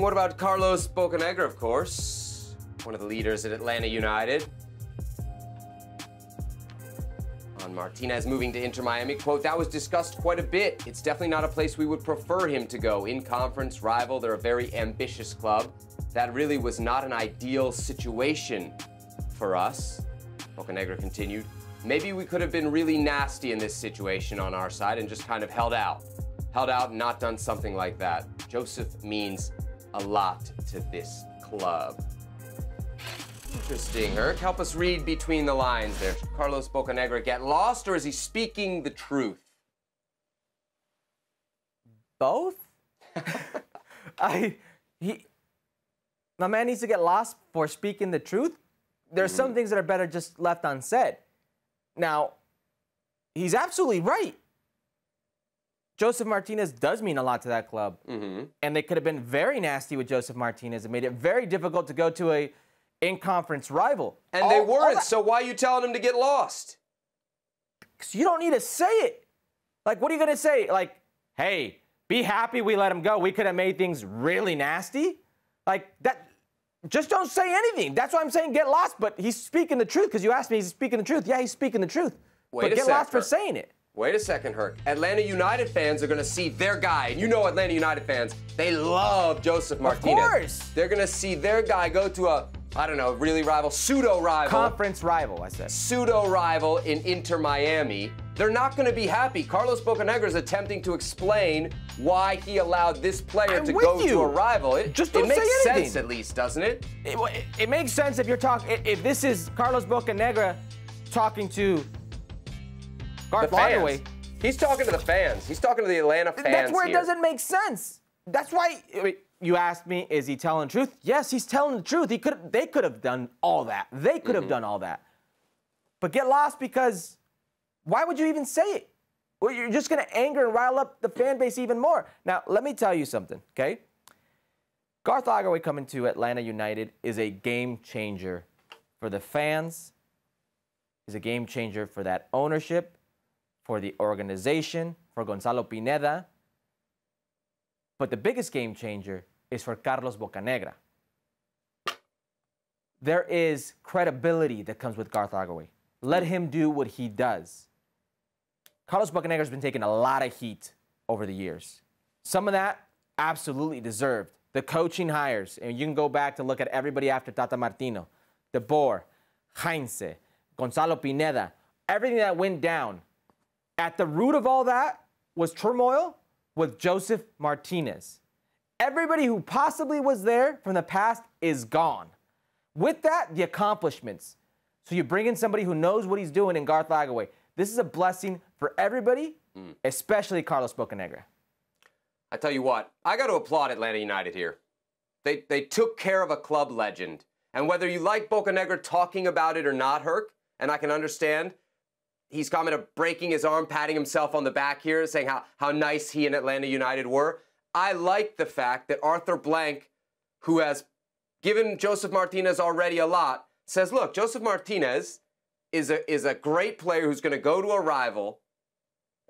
What about Carlos Bocanegra, of course, one of the leaders at Atlanta United? On Martinez moving to Inter Miami, quote, that was discussed quite a bit. It's definitely not a place we would prefer him to go. In conference rival, they're a very ambitious club. That really was not an ideal situation for us. Bocanegra continued, maybe we could have been really nasty in this situation on our side and just kind of held out and not done something like that. Josef means a lot to this club. Interesting, Herc. Help us read between the lines there. Should Carlos Bocanegra get lost, or is he speaking the truth? Both? My man needs to get lost for speaking the truth. There's some things that are better just left unsaid. Now, he's absolutely right. Josef Martinez does mean a lot to that club. And they could have been very nasty with Josef Martinez and made it very difficult to go to a in-conference rival. And they weren't, so why are you telling him to get lost? Because you don't need to say it. Like, what are you going to say? Like, hey, be happy we let him go. We could have made things really nasty. Like, that, just don't say anything. That's why I'm saying get lost, but he's speaking the truth, because you asked me, he's speaking the truth. Yeah, he's speaking the truth. But get lost for saying it. Wait a second, Herc. Atlanta United fans are going to see their guy. And you know Atlanta United fans, they love Josef Martinez. Of course. They're going to see their guy go to a, I don't know, really rival, pseudo-rival. Conference rival, I said. Pseudo-rival in Inter Miami. They're not going to be happy. Carlos Bocanegra is attempting to explain why he allowed this player to go to a rival. It makes sense, at least, doesn't it? It makes sense if you're talking, if this is Carlos Bocanegra talking to Garth Lagerwey. He's talking to the fans. He's talking to the Atlanta fans. That's where it doesn't make sense. That's why you asked me, is he telling the truth? Yes, he's telling the truth. They could have done all that. They could have done all that. But get lost, because why would you even say it? Well, you're just going to anger and rile up the fan base even more. Now, let me tell you something, okay? Garth Lagerwey coming to Atlanta United is a game changer for the fans. Is a game changer for that ownership, for the organization, for Gonzalo Pineda. But the biggest game changer is for Carlos Bocanegra. There is credibility that comes with Garth Lagerwey. Let him do what he does. Carlos Bocanegra has been taking a lot of heat over the years. Some of that absolutely deserved. The coaching hires, and you can go back to look at everybody after Tata Martino, De Boer, Heinze, Gonzalo Pineda, everything that went down. At the root of all that was turmoil with Josef Martinez. Everybody who possibly was there from the past is gone. With that, the accomplishments. So you bring in somebody who knows what he's doing in Garth Lagerwey. This is a blessing for everybody, especially Carlos Bocanegra. I tell you what, I got to applaud Atlanta United here. They took care of a club legend. And whether you like Bocanegra talking about it or not, Herc, and I can understand, he's coming to breaking his arm, patting himself on the back here, saying how nice he and Atlanta United were. I like the fact that Arthur Blank, who has given Josef Martinez already a lot, says, look, Josef Martinez is a great player who's going to go to a rival,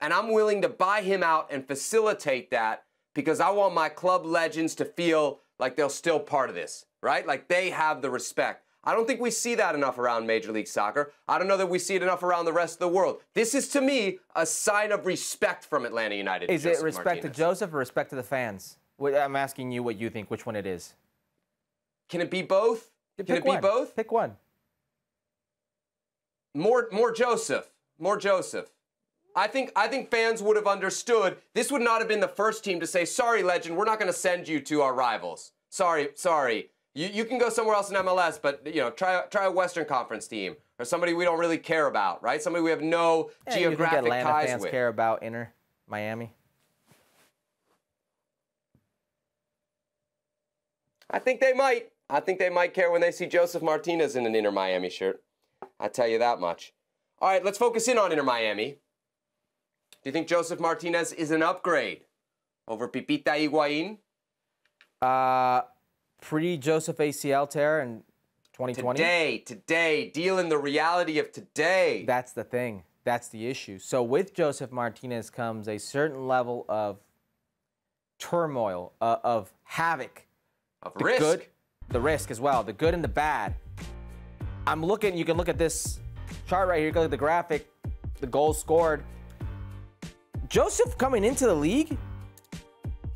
and I'm willing to buy him out and facilitate that because I want my club legends to feel like they're still part of this, right? Like they have the respect. I don't think we see that enough around Major League Soccer. I don't know that we see it enough around the rest of the world. This is, to me, a sign of respect from Atlanta United. Is it respect to Josef or respect to the fans? I'm asking you what you think, which one it is. Can it be both? Can it be both? Pick one. More Josef. More Josef. I think fans would have understood. This would not have been the first team to say, sorry, legend, we're not going to send you to our rivals. Sorry. You can go somewhere else in MLS, but try a Western Conference team or somebody we don't really care about, right? Somebody we have no geographic ties with. Atlanta fans care about Inter Miami. I think they might. I think they might care when they see Josef Martinez in an Inter Miami shirt. I tell you that much. All right, let's focus in on Inter Miami. Do you think Josef Martinez is an upgrade over Pipita Higuain? Pre-Josef ACL tear in 2020? Today, dealing the reality of today. That's the thing. That's the issue. So with Josef Martinez comes a certain level of turmoil, of havoc Of risk. Good, the risk as well, the good and the bad. I'm looking, you can look at this chart right here, you can look at the graphic, the goals scored. Josef coming into the league,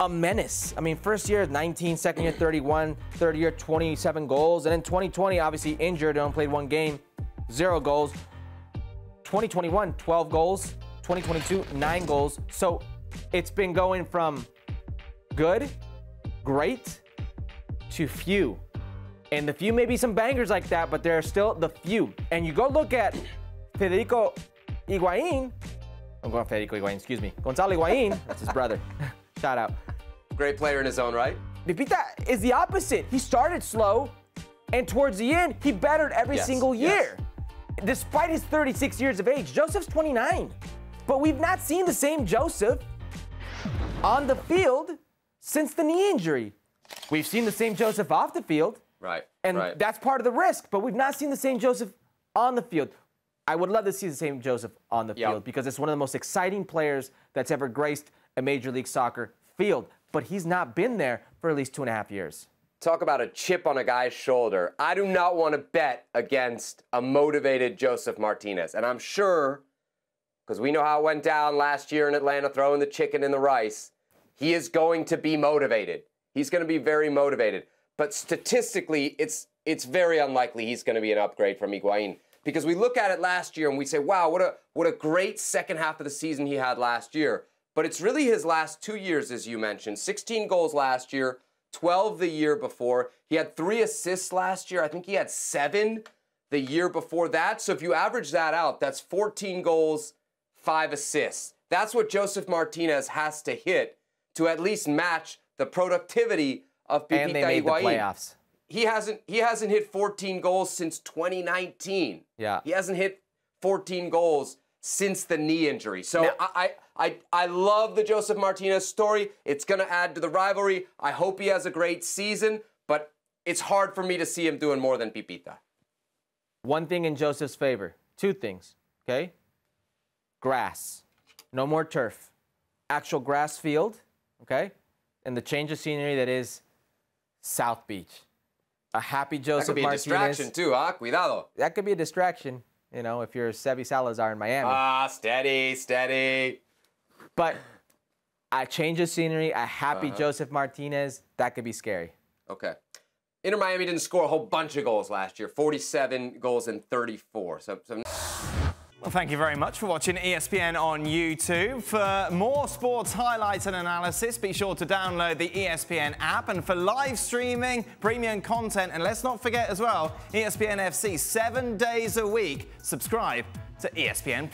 a menace. I mean, first year 19, second year 31, third year 27 goals, and then 2020 obviously injured, only played 1 game, 0 goals. 2021, 12 goals. 2022, 9 goals. So it's been going from good, great, to few. And the few may be some bangers like that, but there are still the few. And you go look at Gonzalo Higuain, Gonzalo Higuain, that's his brother. Shout out. Great player in his own right. Pipita is the opposite. He started slow, and towards the end, he bettered every single year. Despite his 36 years of age, Josef's 29. But we've not seen the same Josef on the field since the knee injury. We've seen the same Josef off the field. Right. And that's part of the risk, but we've not seen the same Josef on the field. I would love to see the same Josef on the field because it's one of the most exciting players that's ever graced a Major League Soccer field. But he's not been there for at least 2.5 years. Talk about a chip on a guy's shoulder. I do not want to bet against a motivated Josef Martinez. And I'm sure, because we know how it went down last year in Atlanta, throwing the chicken in the rice, he is going to be motivated. He's going to be very motivated. But statistically, it's very unlikely he's going to be an upgrade from Higuain. Because we look at it last year and we say, wow, what a great second half of the season he had last year. But it's really his last 2 years, as you mentioned. 16 goals last year, 12 the year before. He had 3 assists last year. I think he had 7 the year before that. So if you average that out, that's 14 goals, 5 assists. That's what Josef Martinez has to hit to at least match the productivity of Pipita Higuain. And they made the playoffs. He hasn't hit 14 goals since 2019. Yeah. He hasn't hit 14 goals since the knee injury. So now, I love the Josef Martinez story. It's going to add to the rivalry. I hope he has a great season, but it's hard for me to see him doing more than Pipita. One thing in Josef's favor. 2 things, okay? Grass. No more turf. Actual grass field, okay? And the change of scenery that is South Beach. A happy Josef Martinez. That could be a distraction too, huh? Cuidado. That could be a distraction, you know, if you're Sebastian Salazar in Miami. Steady, steady. But a change of scenery, a happy Josef Martinez, that could be scary. Okay. Inter Miami didn't score a whole bunch of goals last year. 47 goals in 34. Well, thank you very much for watching ESPN on YouTube. For more sports highlights and analysis, be sure to download the ESPN app. And for live streaming, premium content, and let's not forget as well, ESPN FC 7 days a week. Subscribe to ESPN+.